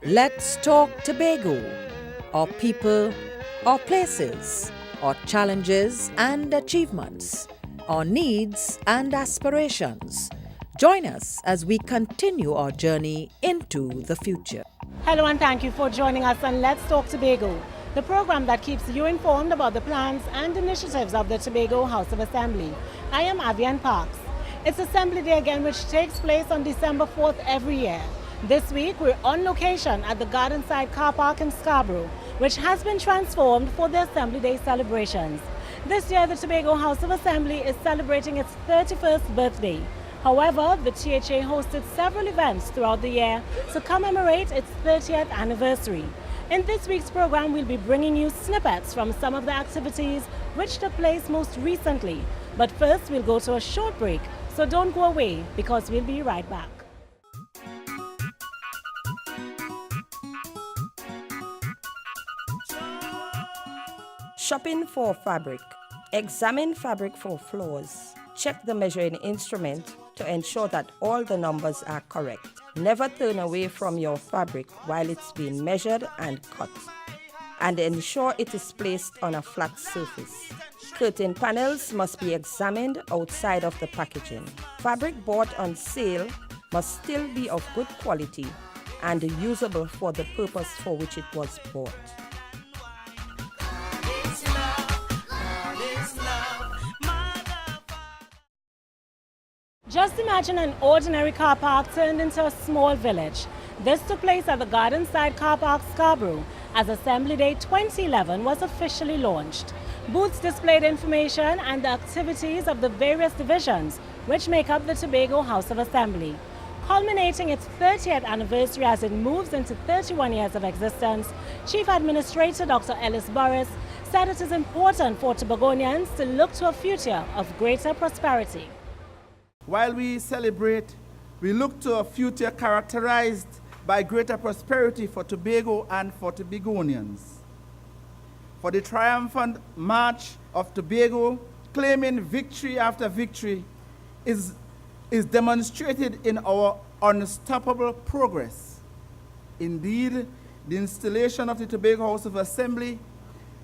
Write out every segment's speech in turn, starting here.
Let's talk Tobago, or people, or places, or challenges and achievements, or needs and aspirations. Join us as we continue our journey into the future. Hello and thank you for joining us on Let's Talk Tobago, the program that keeps you informed about the plans and initiatives of the Tobago House of Assembly. I am Avian Parks. It's Assembly Day again, which takes place on December 4th every year. This week, we're on location at the Gardenside Car Park in Scarborough, which has been transformed for the Assembly Day celebrations. This year, the Tobago House of Assembly is celebrating its 31st birthday. However, the THA hosted several events throughout the year to commemorate its 30th anniversary. In this week's program, we'll be bringing you snippets from some of the activities which took place most recently. But first, we'll go to a short break, so don't go away because we'll be right back. Shopping for fabric. Examine fabric for flaws. Check the measuring instrument to ensure that all the numbers are correct. Never turn away from your fabric while it's being measured and cut. And ensure it is placed on a flat surface. Curtain panels must be examined outside of the packaging. Fabric bought on sale must still be of good quality and usable for the purpose for which it was bought. Just imagine an ordinary car park turned into a small village. This took place at the Gardenside Car Park, Scarborough, as Assembly Day 2011 was officially launched. Booths displayed information and the activities of the various divisions which make up the Tobago House of Assembly. Culminating its 30th anniversary as it moves into 31 years of existence, Chief Administrator Dr. Ellis Burris said it is important for Tobagonians to look to a future of greater prosperity. While we celebrate, we look to a future characterized by greater prosperity for Tobago and for Tobagonians. For the triumphant march of Tobago, claiming victory after victory, is demonstrated in our unstoppable progress. Indeed, the installation of the Tobago House of Assembly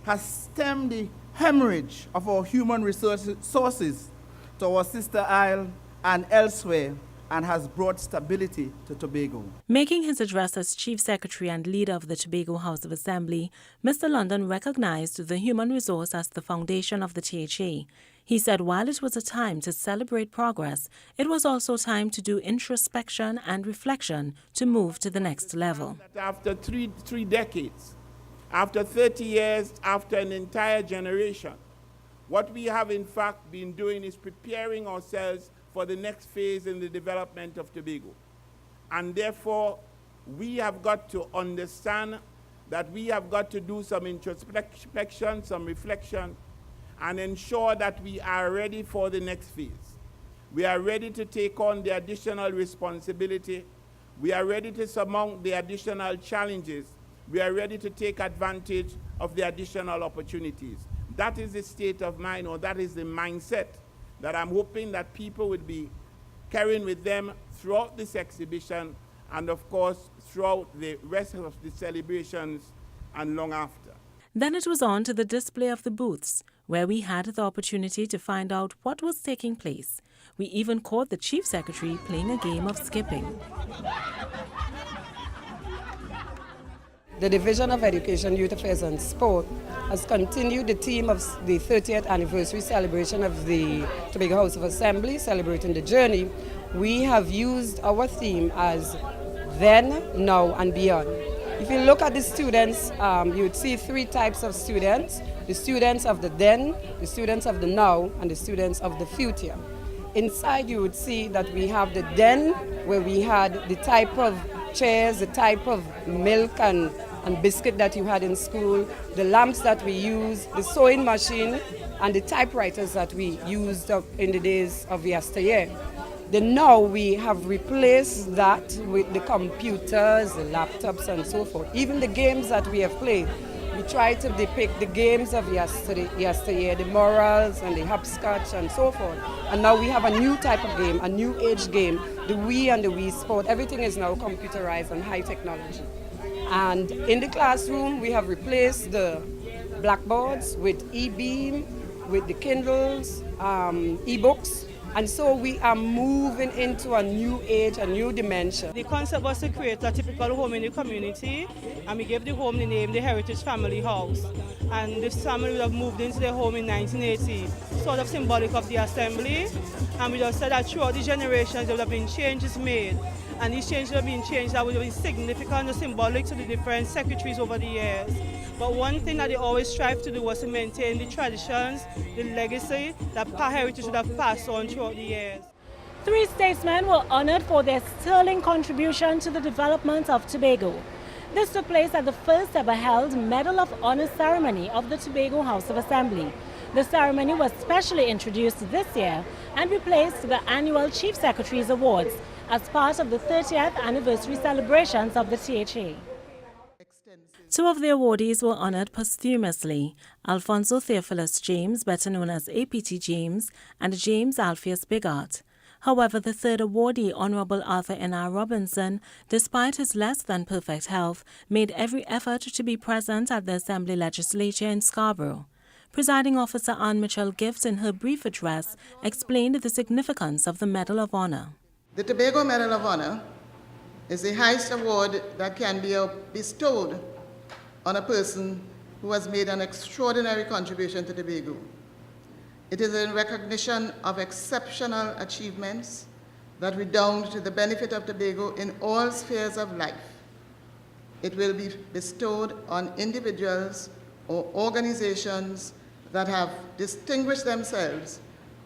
has stemmed the hemorrhage of our human resources to our sister isle and elsewhere, and has brought stability to Tobago. Making his address as Chief Secretary and leader of the Tobago House of Assembly, Mr. London recognized the human resource as the foundation of the THA. He said while it was a time to celebrate progress, it was also time to do introspection and reflection to move to the next level. After three decades, after 30 years, after an entire generation, what we have in fact been doing is preparing ourselves for the next phase in the development of Tobago. And therefore, we have got to understand that we have got to do some introspection, some reflection, and ensure that we are ready for the next phase. We are ready to take on the additional responsibility. We are ready to surmount the additional challenges. We are ready to take advantage of the additional opportunities. That is the state of mind, or that is the mindset that I'm hoping that people would be carrying with them throughout this exhibition and, of course, throughout the rest of the celebrations and long after. Then it was on to the display of the booths, where we had the opportunity to find out what was taking place. We even caught the Chief Secretary playing a game of skipping. The Division of Education, Youth Affairs and Sport has continued the theme of the 30th anniversary celebration of the Tobago House of Assembly, celebrating the journey. We have used our theme as then, now and beyond. If you look at the students, you would see three types of students: the students of the then, the students of the now, and the students of the future. Inside you would see that we have the then, where we had the type of chairs, the type of milk and biscuit that you had in school, the lamps that we used, the sewing machine, and the typewriters that we used in the days of yesteryear. Then now we have replaced that with the computers, the laptops, and so forth. Even the games that we have played, we try to depict the games of yesteryear, the morals and the hopscotch and so forth. And now we have a new type of game, a new age game, the Wii and the Wii Sport. Everything is now computerized and high technology. And in the classroom, we have replaced the blackboards with e-beam, with the Kindles, e-books. And so we are moving into a new age, a new dimension. The concept was to create a typical home in the community, and we gave the home the name the Heritage Family House. And this family would have moved into their home in 1980, sort of symbolic of the assembly. And we just said that throughout the generations there would have been changes made. And these changes have been changed that would have been significant or symbolic to the different secretaries over the years. But one thing that they always strive to do was to maintain the traditions, the legacy that heritage would have passed on throughout the years. 3 statesmen were honored for their sterling contribution to the development of Tobago. This took place at the first ever held Medal of Honor ceremony of the Tobago House of Assembly. The ceremony was specially introduced this year and replaced the annual Chief Secretary's Awards as part of the 30th anniversary celebrations of the THA. 2 of the awardees were honored posthumously: Alfonso Theophilus James, better known as APT James, and James Alpheus Bigart. However, the 3rd awardee, Honorable Arthur N.R. Robinson, despite his less than perfect health, made every effort to be present at the Assembly Legislature in Scarborough. Presiding Officer Anne Mitchell Gift, in her brief address, explained the significance of the Medal of Honor. The Tobago Medal of Honor is the highest award that can be bestowed on a person who has made an extraordinary contribution to Tobago. It is in recognition of exceptional achievements that redound to the benefit of Tobago in all spheres of life. It will be bestowed on individuals or organizations that have distinguished themselves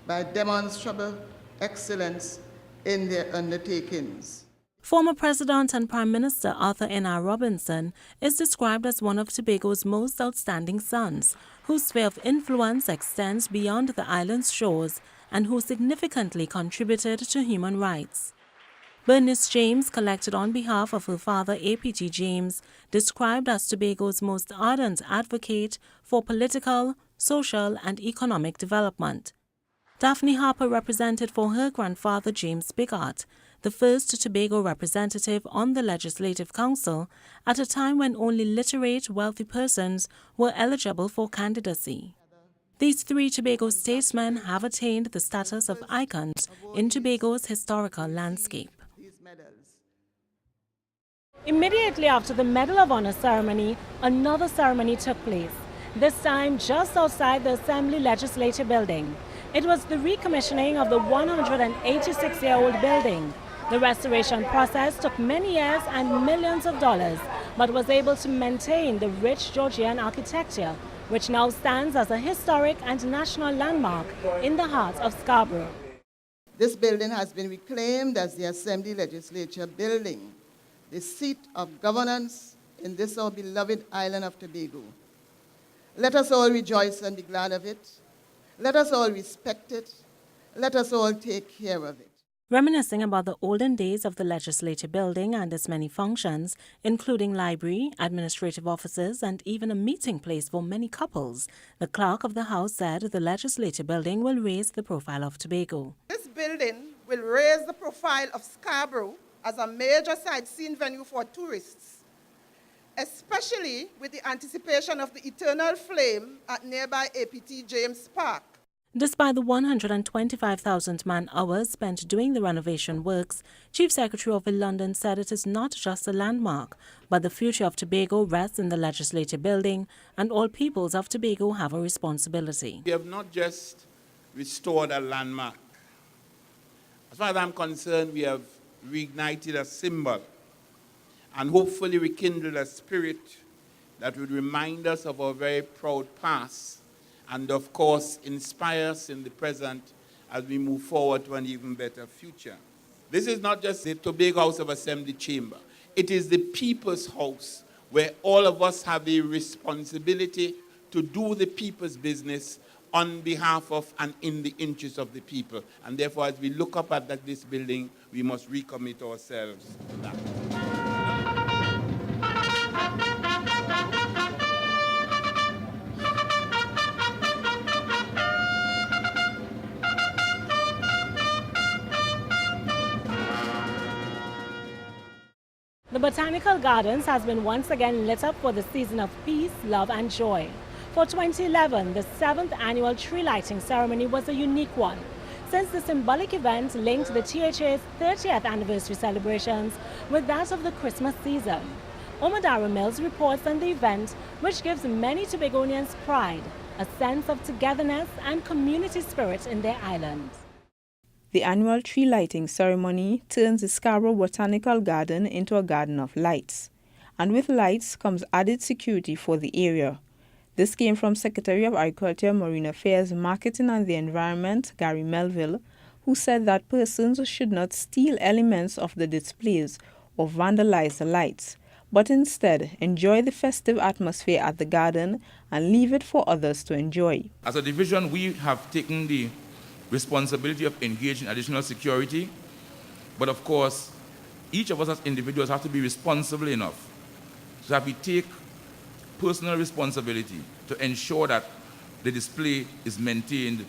by demonstrable excellence in their undertakings. Former President and Prime Minister Arthur N.R. Robinson is described as one of Tobago's most outstanding sons, whose sphere of influence extends beyond the island's shores and who significantly contributed to human rights. Bernice James, collected on behalf of her father APT James, described as Tobago's most ardent advocate for political, social and economic development. Daphne Harper represented for her grandfather James Bigart, the first Tobago representative on the Legislative Council at a time when only literate, wealthy persons were eligible for candidacy. These 3 Tobago statesmen have attained the status of icons in Tobago's historical landscape. Immediately after the Medal of Honor ceremony, another ceremony took place, this time just outside the Assembly Legislature building. It was the recommissioning of the 186-year-old building. The restoration process took many years and millions of dollars, but was able to maintain the rich Georgian architecture, which now stands as a historic and national landmark in the heart of Scarborough. This building has been reclaimed as the Assembly Legislature building, the seat of governance in this our beloved island of Tobago. Let us all rejoice and be glad of it. Let us all respect it. Let us all take care of it. Reminiscing about the olden days of the Legislature building and its many functions, including library, administrative offices, and even a meeting place for many couples, the clerk of the House said the Legislature building will raise the profile of Tobago. This building will raise the profile of Scarborough as a major sightseeing venue for tourists, especially with the anticipation of the eternal flame at nearby APT James Park. Despite the 125,000 man-hours spent doing the renovation works, Chief Secretary of London said it is not just a landmark, but the future of Tobago rests in the Legislature building, and all peoples of Tobago have a responsibility. We have not just restored a landmark. As far as I'm concerned, we have reignited a symbol and hopefully rekindled a spirit that would remind us of our very proud past and, of course, inspire us in the present as we move forward to an even better future. This is not just the Tobago House of Assembly chamber. It is the people's house where all of us have a responsibility to do the people's business on behalf of and in the interest of the people. And therefore, as we look up at this building, we must recommit ourselves to that. The Botanical Gardens has been once again lit up for the season of peace, love and joy. For 2011, the 7th annual tree lighting ceremony was a unique one, since the symbolic event linked the THA's 30th anniversary celebrations with that of the Christmas season. Omadara Mills reports on the event, which gives many Tobagonians pride, a sense of togetherness and community spirit in their island. The annual tree lighting ceremony turns the Scarborough Botanical Garden into a garden of lights. And with lights comes added security for the area. This came from Secretary of Agriculture, Marine Affairs, Marketing and the Environment, Gary Melville, who said that persons should not steal elements of the displays or vandalize the lights, but instead enjoy the festive atmosphere at the garden and leave it for others to enjoy. As a division, we have taken the responsibility of engaging additional security, but of course, each of us as individuals have to be responsible enough so that we take personal responsibility to ensure that the display is maintained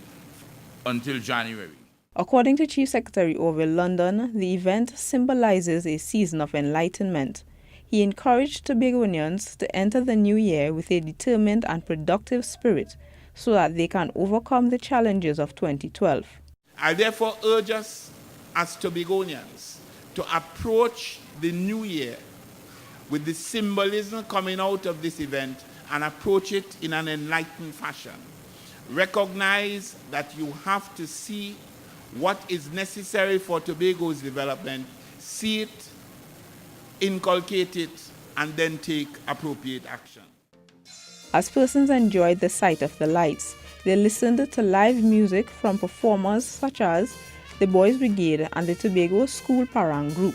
until January. According to Chief Secretary Orville London, the event symbolizes a season of enlightenment. He encouraged Tobagonians to enter the new year with a determined and productive spirit so that they can overcome the challenges of 2012. I therefore urge us as Tobagonians to approach the new year with the symbolism coming out of this event and approach it in an enlightened fashion. Recognize that you have to see what is necessary for Tobago's development, see it, inculcate it, and then take appropriate action. As persons enjoyed the sight of the lights, they listened to live music from performers such as the Boys Brigade and the Tobago School Parang Group.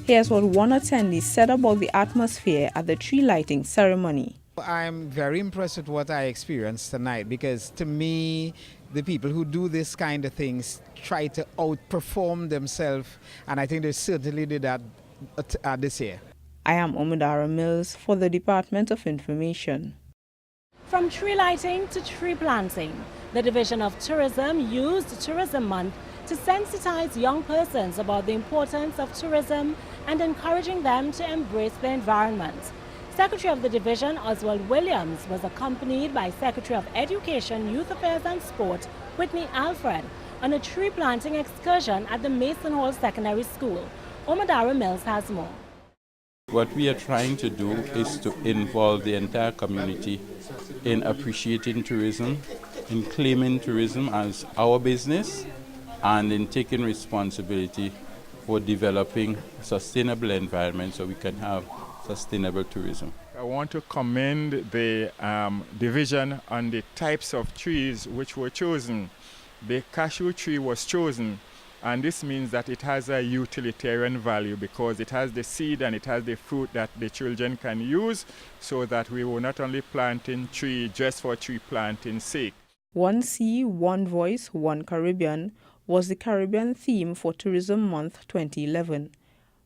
Here's what one attendee said about the atmosphere at the tree lighting ceremony. I'm very impressed with what I experienced tonight because to me, the people who do this kind of things try to outperform themselves, and I think they certainly did that this year. I am Omadara Mills for the Department of Information. From tree lighting to tree planting, the Division of Tourism used Tourism Month to sensitize young persons about the importance of tourism and encouraging them to embrace the environment. Secretary of the Division, Oswald Williams, was accompanied by Secretary of Education, Youth Affairs and Sport, Whitney Alfred, on a tree planting excursion at the Mason Hall Secondary School. Omadara Mills has more. What we are trying to do is to involve the entire community in appreciating tourism, in claiming tourism as our business, and in taking responsibility for developing a sustainable environment so we can have sustainable tourism. I want to commend the division on the types of trees which were chosen. The cashew tree was chosen, and this means that it has a utilitarian value because it has the seed and it has the fruit that the children can use, so that we will not only planting tree just for tree planting's sake. One Sea, One Voice, One Caribbean was the Caribbean theme for Tourism Month 2011.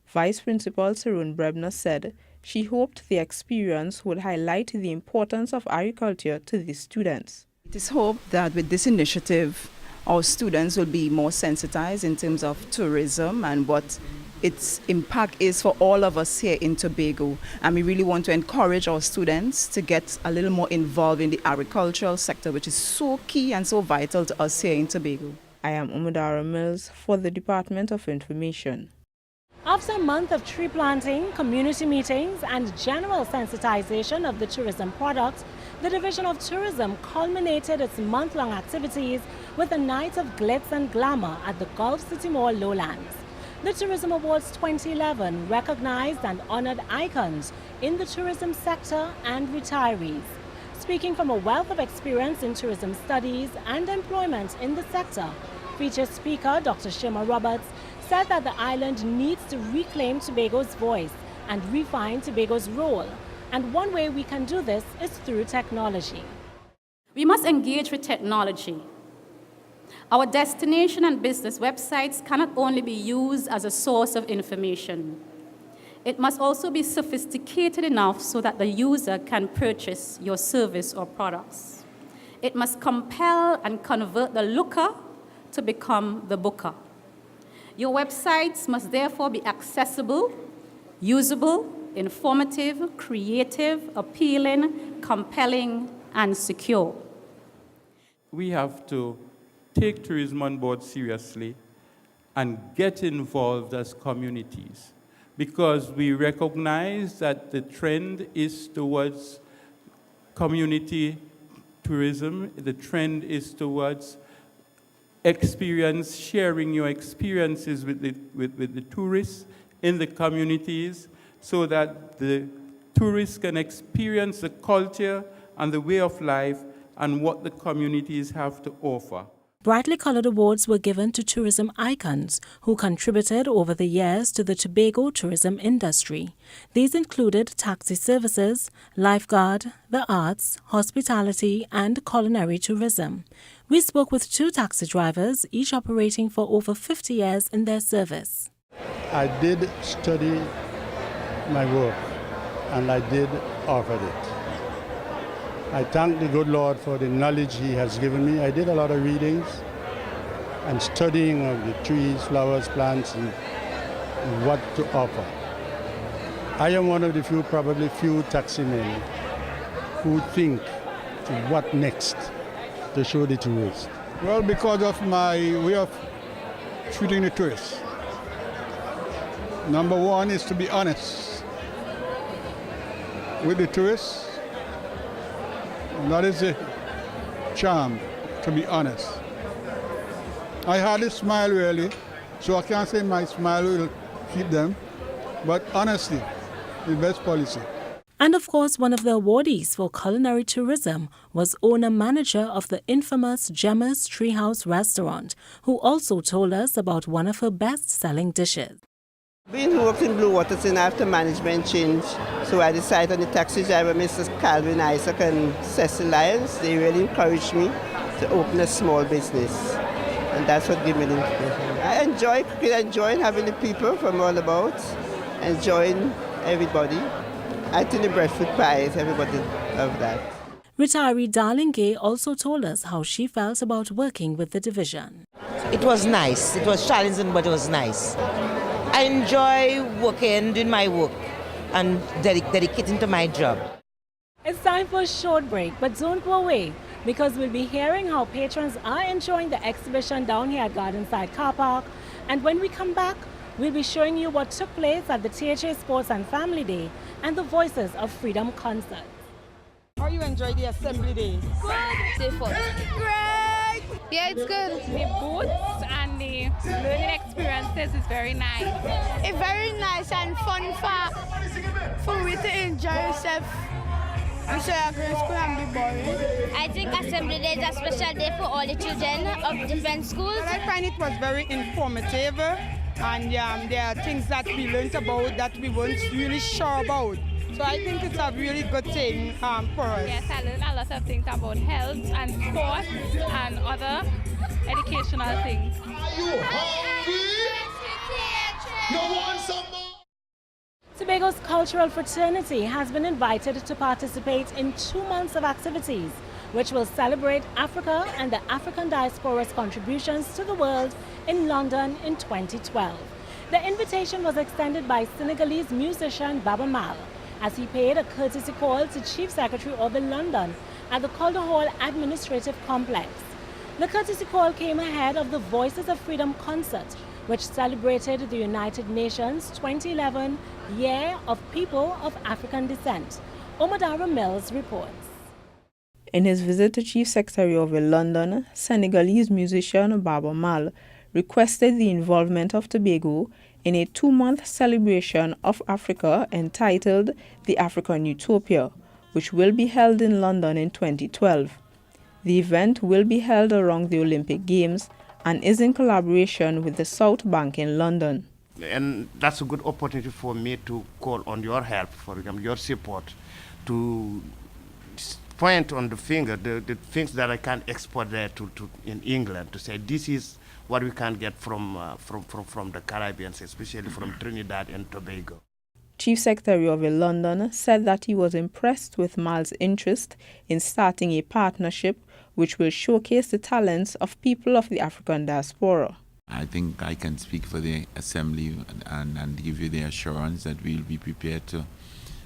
Vice Principal Sarun Brebner said she hoped the experience would highlight the importance of agriculture to the students. It is hoped that with this initiative, our students will be more sensitized in terms of tourism and what its impact is for all of us here in Tobago. And we really want to encourage our students to get a little more involved in the agricultural sector, which is so key and so vital to us here in Tobago. I am Omadara Mills for the Department of Information. After a month of tree planting, community meetings and general sensitization of the tourism product, the Division of Tourism culminated its month-long activities with a night of glitz and glamour at the Gulf City Mall Lowlands. The Tourism Awards 2011 recognized and honored icons in the tourism sector and retirees. Speaking from a wealth of experience in tourism studies and employment in the sector, featured speaker Dr. Shima Roberts said that the island needs to reclaim Tobago's voice and refine Tobago's role. And one way we can do this is through technology. We must engage with technology. Our destination and business websites cannot only be used as a source of information. It must also be sophisticated enough so that the user can purchase your service or products. It must compel and convert the looker to become the booker. Your websites must therefore be accessible, usable, informative, creative, appealing, compelling, and secure. We have to take tourism on board seriously and get involved as communities, because we recognize that the trend is towards community tourism. The trend is towards sharing your experiences with the tourists in the communities, so that the tourists can experience the culture and the way of life and what the communities have to offer. Brightly colored awards were given to tourism icons who contributed over the years to the Tobago tourism industry. These included taxi services, lifeguard, the arts, hospitality, and culinary tourism. We spoke with 2 taxi drivers, each operating for over 50 years in their service. I did study my work, and I did offer it. I thank the good Lord for the knowledge He has given me. I did a lot of readings and studying of the trees, flowers, plants, and what to offer. I am one of the probably few taximen who think to what next to show the tourists. Well, because of my way of treating the tourists. Number one is to be honest with the tourists. And that is the charm, to be honest. I hardly smile really, so I can't say my smile will keep them, but honestly, the best policy. And of course, one of the awardees for culinary tourism was owner-manager of the infamous Gemma's Treehouse restaurant, who also told us about one of her best-selling dishes. Being worked in Blue Waters and after management change, so I decided on the taxi driver, Mrs. Calvin Isaac and Cecil Lyons. They really encouraged me to open a small business. And that's what gave me the inspiration. I enjoy cooking, enjoying having the people from all about, enjoying everybody. I think the breadfruit pies, everybody loved that. Retiree Darling Gay also told us how she felt about working with the division. It was nice. It was challenging, but it was nice. I enjoy working, doing my work, and dedicating to my job. It's time for a short break, but don't go away, because we'll be hearing how patrons are enjoying the exhibition down here at Gardenside Car Park. And when we come back, we'll be showing you what took place at the THA Sports and Family Day and the Voices of Freedom concert. How you enjoy the Assembly Day? Good. Great. Yeah, it's good. The booths and the learning experiences is very nice. It's very nice and fun for we to enjoy yourself. I'm sure you're going to school and be boring. I think Assembly Day is a special day for all the children of different schools. Well, I find it was very informative, and there are things that we learned about that we weren't really sure about. So I think it's a really good thing for us. Yes, I learned a lot of things about health and sports and other educational things. Are you hungry? You want some more? Tobago's cultural fraternity has been invited to participate in 2 months of activities, which will celebrate Africa and the African diaspora's contributions to the world in London in 2012. The invitation was extended by Senegalese musician Baba Mal, as he paid a courtesy call to Chief Secretary Orville London at the Calder Hall Administrative Complex. The courtesy call came ahead of the Voices of Freedom concert, which celebrated the United Nations 2011 Year of People of African Descent. Omadara Mills reports. In his visit to Chief Secretary of London, Senegalese musician Baba Mal requested the involvement of Tobago in a 2-month celebration of Africa entitled The African Utopia, which will be held in London in 2012. The event will be held around the Olympic Games and is in collaboration with the South Bank in London. And that's a good opportunity for me to call on your help, for example, your support, to point on the finger, the things that I can export there to in England, to say this is what we can get from the Caribbean, especially from Trinidad and Tobago. Chief Secretary of London said that he was impressed with Mal's interest in starting a partnership which will showcase the talents of people of the African diaspora. I think I can speak for the Assembly and give you the assurance that we'll be prepared to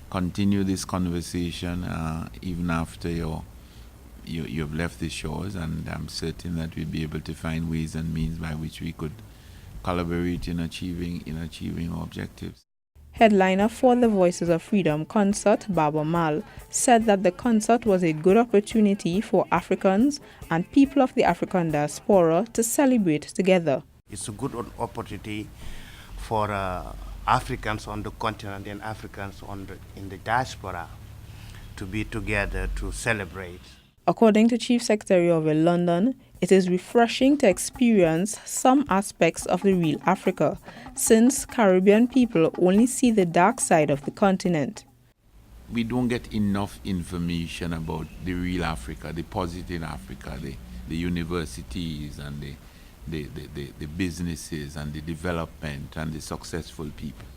continue this conversation even after you've left the shores, and I'm certain that we'll be able to find ways and means by which we could collaborate in achieving our objectives. Headliner for the Voices of Freedom concert, Baba Mal, said that the concert was a good opportunity for Africans and people of the African diaspora to celebrate together. It's a good opportunity for Africans on the continent and Africans in the diaspora to be together to celebrate. According to Chief Secretary of London, it is refreshing to experience some aspects of the real Africa, since Caribbean people only see the dark side of the continent. We don't get enough information about the real Africa, the positive Africa, the universities and the businesses and the development and the successful people.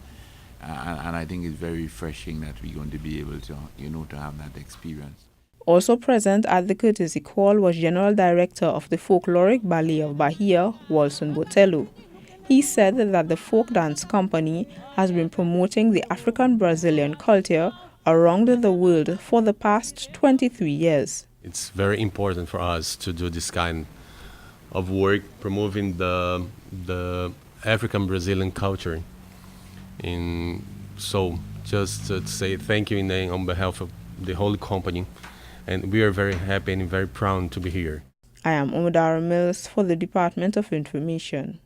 And I think it's very refreshing that we're going to be able to, to have that experience. Also present at the courtesy call was General Director of the Folkloric Ballet of Bahia, Walson Botello. He said that the folk dance company has been promoting the African-Brazilian culture around the world for the past 23 years. It's very important for us to do this kind of work, promoting the African-Brazilian culture. So just to say thank you on behalf of the whole company. And we are very happy and very proud to be here. I am Omodara Mills for the Department of Information.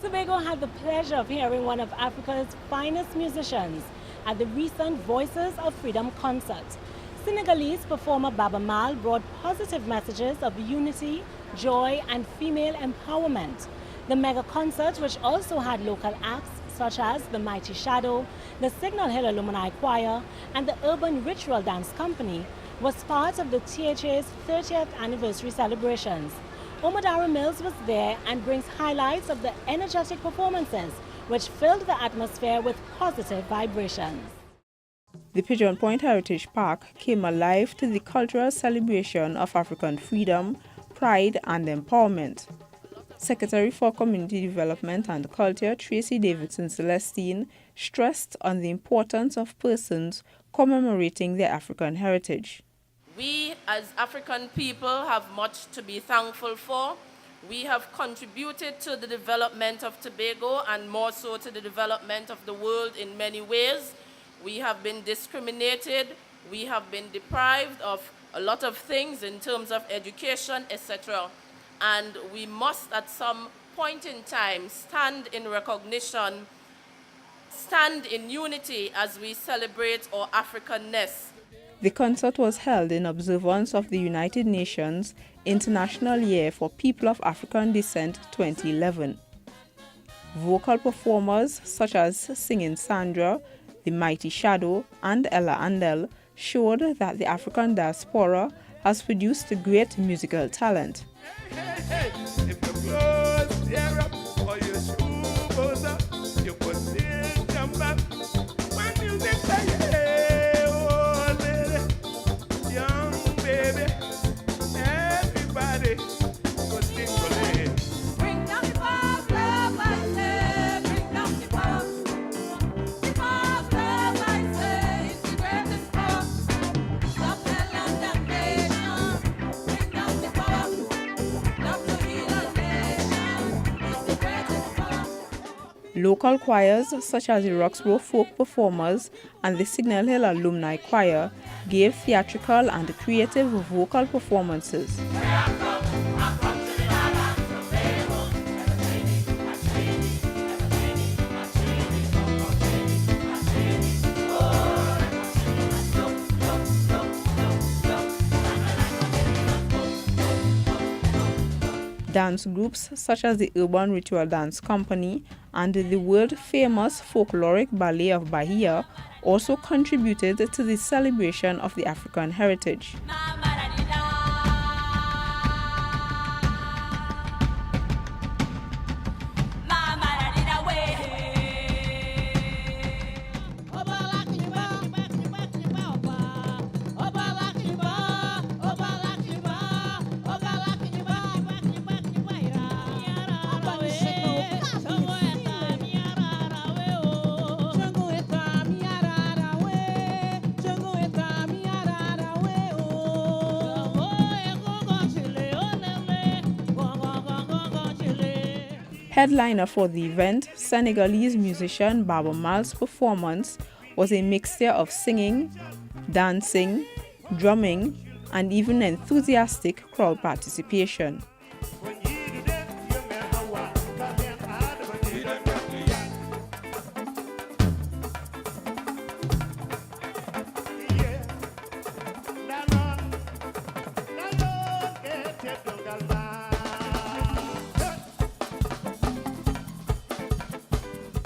Tobago had the pleasure of hearing one of Africa's finest musicians at the recent Voices of Freedom concert. Senegalese performer Baba Mal brought positive messages of unity, joy, and female empowerment. The mega concert, which also had local acts such as the Mighty Shadow, the Signal Hill Alumni Choir, and the Urban Ritual Dance Company, was part of the THA's 30th anniversary celebrations. Omodara Mills was there and brings highlights of the energetic performances which filled the atmosphere with positive vibrations. The Pigeon Point Heritage Park came alive to the cultural celebration of African freedom, pride and empowerment. Secretary for Community Development and Culture Tracy Davidson Celestine stressed on the importance of persons commemorating their African heritage. We as African people have much to be thankful for. We have contributed to the development of Tobago and more so to the development of the world in many ways. We have been discriminated, we have been deprived of a lot of things in terms of education, etc. And we must at some point in time stand in recognition, stand in unity as we celebrate our Africanness. The concert was held in observance of the United Nations International Year for People of African Descent 2011. Vocal performers such as Singing Sandra, The Mighty Shadow, and Ella Andel showed that the African diaspora has produced great musical talent. Local choirs such as the Roxborough Folk Performers and the Signal Hill Alumni Choir gave theatrical and creative vocal performances. Dance groups such as the Urban Ritual Dance Company and the world-famous folkloric ballet of Bahia also contributed to the celebration of the African heritage. Headliner for the event, Senegalese musician Baba Mal's performance was a mixture of singing, dancing, drumming, and even enthusiastic crowd participation.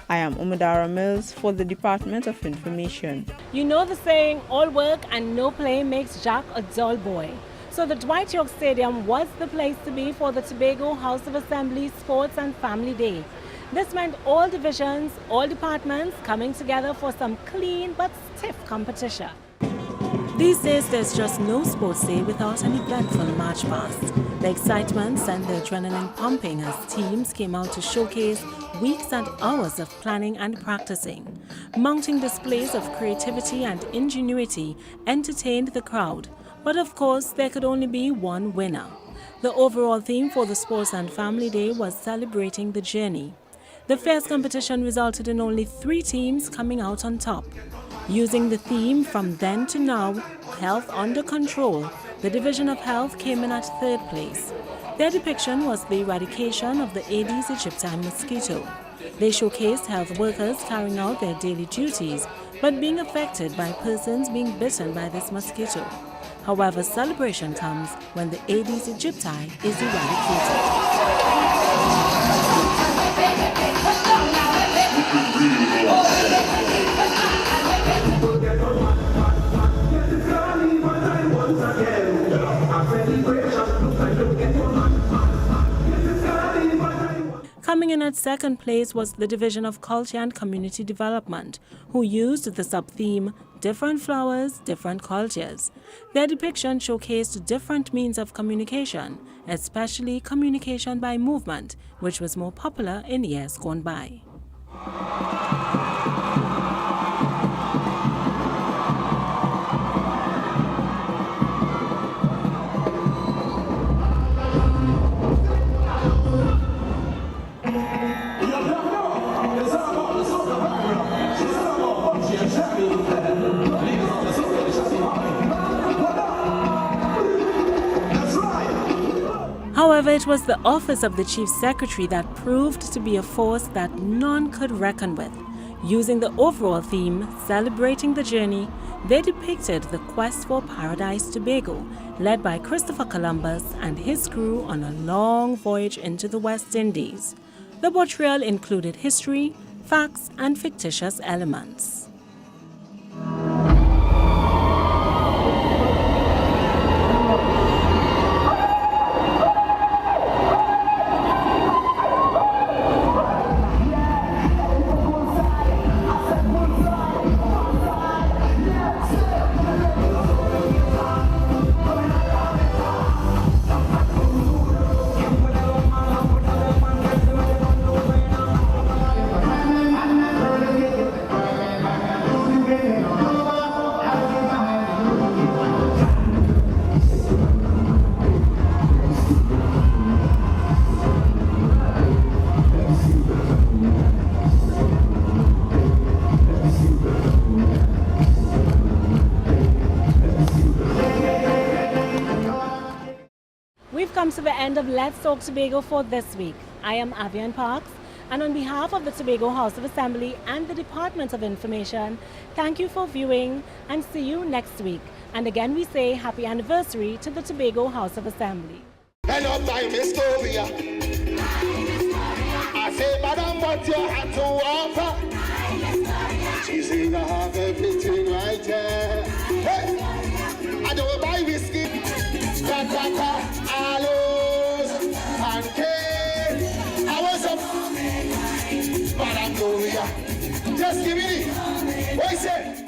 I am Umadara Mills for the Department of Information. You know the saying, all work and no play makes Jack a dull boy. So the Dwight York Stadium was the place to be for the Tobago House of Assembly Sports and Family Day. This meant all divisions, all departments coming together for some clean but stiff competition. These days, there's just no sports day without an eventful march past. The excitement sent the adrenaline pumping as teams came out to showcase weeks and hours of planning and practicing. Mounting displays of creativity and ingenuity entertained the crowd. But of course, there could only be one winner. The overall theme for the Sports and Family Day was celebrating the journey. The fierce competition resulted in only 3 teams coming out on top. Using the theme from then to now, Health Under Control, the Division of Health came in at 3rd place. Their depiction was the eradication of the Aedes aegypti mosquito. They showcased health workers carrying out their daily duties, but being affected by persons being bitten by this mosquito. However, celebration comes when the Aedes aegypti is eradicated. Coming in at 2nd place was the Division of Culture and Community Development, who used the sub-theme Different Flowers, Different Cultures. Their depiction showcased different means of communication, especially communication by movement, which was more popular in years gone by. However, it was the office of the Chief Secretary that proved to be a force that none could reckon with. Using the overall theme, Celebrating the Journey, they depicted the quest for Paradise Tobago, led by Christopher Columbus and his crew on a long voyage into the West Indies. The portrayal included history, facts, and fictitious elements. We've come to the end of Let's Talk Tobago for this week. I am Avian Parks, and on behalf of the Tobago House of Assembly and the Department of Information, thank you for viewing and see you next week. And again we say happy anniversary to the Tobago House of Assembly. Hello, by Victoria. I say, madam, what you had to offer? She say, I have everything right here. Hey, I don't buy whiskey, aloes, and cane. I was a Madam Gloria. Just give me it. What you say?